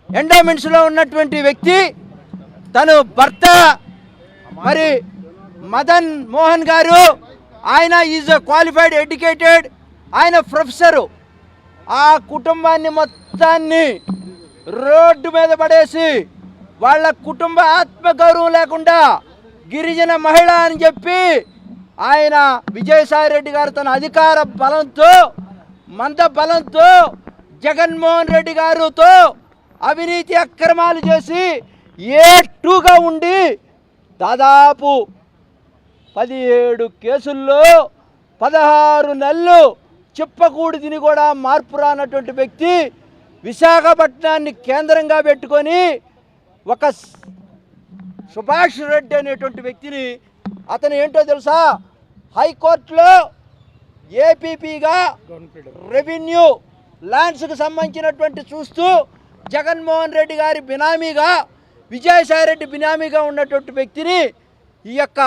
ఎండోమెంట్స్లో ఉన్నటువంటి వ్యక్తి, తను భర్త మరి మదన్ మోహన్ గారు. ఆయన ఈజ్ క్వాలిఫైడ్, ఎడ్యుకేటెడ్, ఆయన ప్రొఫెసరు. ఆ కుటుంబాన్ని మొత్తాన్ని రోడ్డు మీద పడేసి వాళ్ళ కుటుంబ ఆత్మగౌరవం లేకుండా గిరిజన మహిళ అని చెప్పి ఆయన విజయసాయి రెడ్డి గారు తన అధికార బలంతో, మంద బలంతో జగన్మోహన్ రెడ్డి గారితో అవినీతి అక్రమాలు చేసి A2గా ఉండి దాదాపు 17 కేసుల్లో 16 నెలలు చిప్పకూడి తిని కూడా మార్పు రానటువంటి వ్యక్తి విశాఖపట్నాన్ని కేంద్రంగా పెట్టుకొని ఒక సుభాష్ రెడ్డి అనేటువంటి వ్యక్తిని, అతను ఏంటో తెలుసా, హైకోర్టులో ఏపీపీగా రెవెన్యూ ల్యాండ్స్కి సంబంధించినటువంటి చూస్తూ జగన్మోహన్ రెడ్డి గారి బినామీగా, విజయసాయి రెడ్డి బినామీగా ఉన్నటువంటి వ్యక్తిని ఈ యొక్క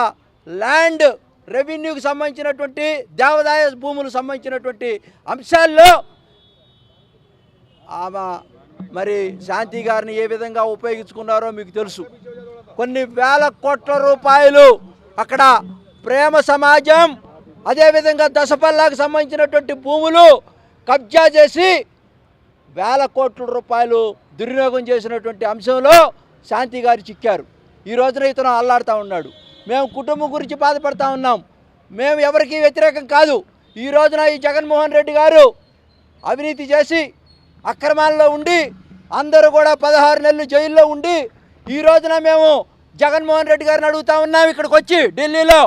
ల్యాండ్ రెవెన్యూకి సంబంధించినటువంటి దేవాదాయ భూములకు సంబంధించినటువంటి అంశాల్లో ఆమె మరి శాంతి గారిని ఏ విధంగా ఉపయోగించుకున్నారో మీకు తెలుసు. కొన్ని వేల కోట్ల రూపాయలు అక్కడ ప్రేమ సమాజం, అదేవిధంగా దశపల్లాకు సంబంధించినటువంటి భూములు కబ్జా చేసి వేల కోట్ల రూపాయలు దుర్వినియోగం చేసినటువంటి అంశంలో శాంతి గారు చిక్కారు. ఈ రోజున ఇతను అల్లాడుతూ ఉన్నాడు. మేము కుటుంబం గురించి బాధపడతా ఉన్నాం. మేము ఎవరికీ వ్యతిరేకం కాదు. ఈ రోజున ఈ జగన్మోహన్ రెడ్డి గారు అవినీతి చేసి అక్రమాల్లో ఉండి అందరూ కూడా 16 నెలలు జైల్లో ఉండి, ఈ రోజున మేము జగన్మోహన్ రెడ్డి గారిని అడుగుతూ ఉన్నాం ఇక్కడికి వచ్చి ఢిల్లీలో.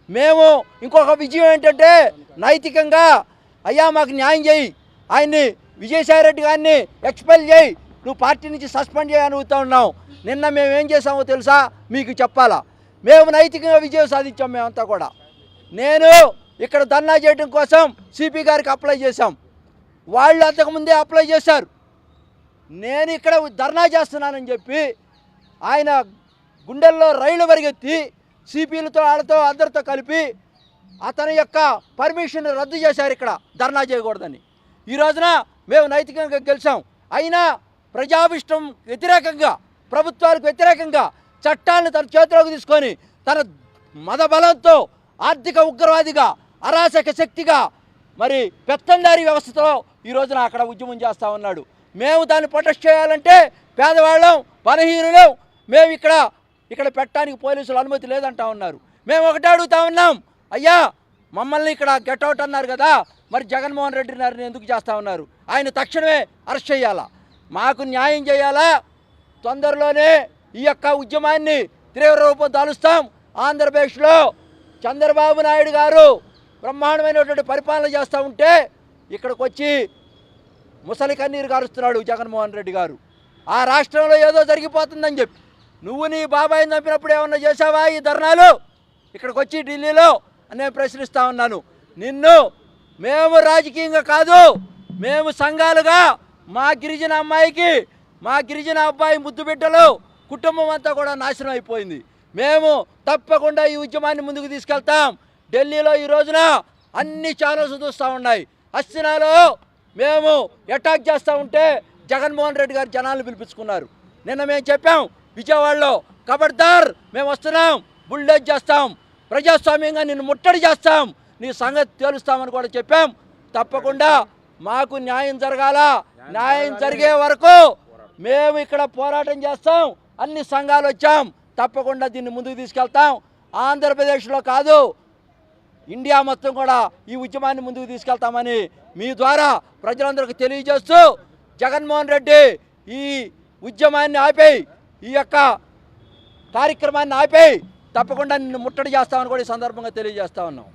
మేము ఇంకొక విజయం ఏంటంటే నైతికంగా, అయ్యా మాకు న్యాయం చేయి, ఆయన్ని విజయసాయి రెడ్డి గారిని ఎక్స్పెల్ చేయి, నువ్వు పార్టీ నుంచి సస్పెండ్ చేయి అడుగుతూ ఉన్నాం. నిన్న మేము ఏం చేసామో తెలుసా, మీకు చెప్పాలా. మేము నైతికంగా విజయం సాధించాం. మేమంతా కూడా, నేను ఇక్కడ ధర్నా చేయడం కోసం సిపి గారికి అప్లై చేశాం. వాళ్ళు అంతకుముందే అప్లై చేశారు. నేను ఇక్కడ ధర్నా చేస్తున్నానని చెప్పి ఆయన గుండెల్లో రైళ్లు పరిగెత్తి సిపిలతో వాళ్ళతో అందరితో కలిపి అతని యొక్క పర్మిషన్ రద్దు చేశారు ఇక్కడ ధర్నా చేయకూడదని. ఈ రోజున మేము నైతికంగా గెలిచాం. అయినా ప్రజాభిష్టం వ్యతిరేకంగా, ప్రభుత్వాలకు వ్యతిరేకంగా చట్టాలను తన చేతిలోకి తీసుకొని తన మద బలంతో ఆర్థిక ఉగ్రవాదిగా, అరాచక శక్తిగా, మరి పెత్తందారీ వ్యవస్థతో ఈ రోజున అక్కడ ఉద్యమం చేస్తూ ఉన్నాడు. మేము దాన్ని ప్రొటెస్ట్ చేయాలంటే పేదవాళ్ళం, బలహీనులం, మేము ఇక్కడ పెట్టడానికి పోలీసులు అనుమతి లేదంటా ఉన్నారు. మేము ఒకటే అడుగుతా ఉన్నాం, అయ్యా మమ్మల్ని ఇక్కడ గెట్అవుట్ అన్నారు కదా, మరి జగన్మోహన్ రెడ్డి గారిని ఎందుకు చేస్తూ ఉన్నారు? ఆయన తక్షణమే అరెస్ట్ చేయాలా, మాకు న్యాయం చేయాలా. తొందరలోనే ఈ యొక్క ఉద్యమాన్ని తీవ్ర రూపం దాలుస్తాం. ఆంధ్రప్రదేశ్లో చంద్రబాబు నాయుడు గారు బ్రహ్మాండమైనటువంటి పరిపాలన చేస్తూ ఉంటే ఇక్కడికి వచ్చి ముసలి కన్నీరు గారుస్తున్నాడు జగన్మోహన్ రెడ్డి గారు. ఆ రాష్ట్రంలో ఏదో జరిగిపోతుందని చెప్పి నువ్వు నీ బాబాయిని చంపినప్పుడు ఏమన్నా చేసావా ఈ ధర్నాలు ఇక్కడికి వచ్చి ఢిల్లీలో అని నేను ప్రశ్నిస్తూ ఉన్నాను. నిన్ను మేము రాజకీయంగా కాదు, మేము సంఘాలుగా మా గిరిజన అమ్మాయికి, మా గిరిజన అబ్బాయి ముద్దు బిడ్డలు కుటుంబం అంతా కూడా నాశనం అయిపోయింది. మేము తప్పకుండా ఈ ఉద్యమాన్ని ముందుకు తీసుకెళ్తాం. ఢిల్లీలో ఈ రోజున అన్ని ఛానల్స్ చూస్తూ ఉన్నాయి. హస్తినాలో మేము అటాక్ చేస్తూ ఉంటే జగన్మోహన్ రెడ్డి గారు జనాలను పిలిపించుకున్నారు. నిన్న మేము చెప్పాం విజయవాడలో, ఖబర్దార్ మేము వస్తున్నాం, బుల్డోజ్ చేస్తాం, ప్రజాస్వామ్యంగా నిన్ను ముట్టడి చేస్తాం, నీ సంగతి తేలుస్తామని కూడా చెప్పాం. తప్పకుండా మాకు న్యాయం జరగాల. న్యాయం జరిగే వరకు మేము ఇక్కడ పోరాటం చేస్తాం. అన్ని సంఘాలు వచ్చాం, తప్పకుండా దీన్ని ముందుకు తీసుకెళ్తాం. ఆంధ్రప్రదేశ్లో కాదు, ఇండియా మొత్తం కూడా ఈ ఉద్యమాన్ని ముందుకు తీసుకెళ్తామని మీ ద్వారా ప్రజలందరికీ తెలియజేస్తూ, జగన్మోహన్ రెడ్డి ఈ ఉద్యమాన్ని ఆపేయి, ఈ యొక్క కార్యక్రమాన్ని ఆపేయి, తప్పకుండా నిన్ను ముట్టడి చేస్తామని కూడా ఈ సందర్భంగా తెలియజేస్తా ఉన్నాం.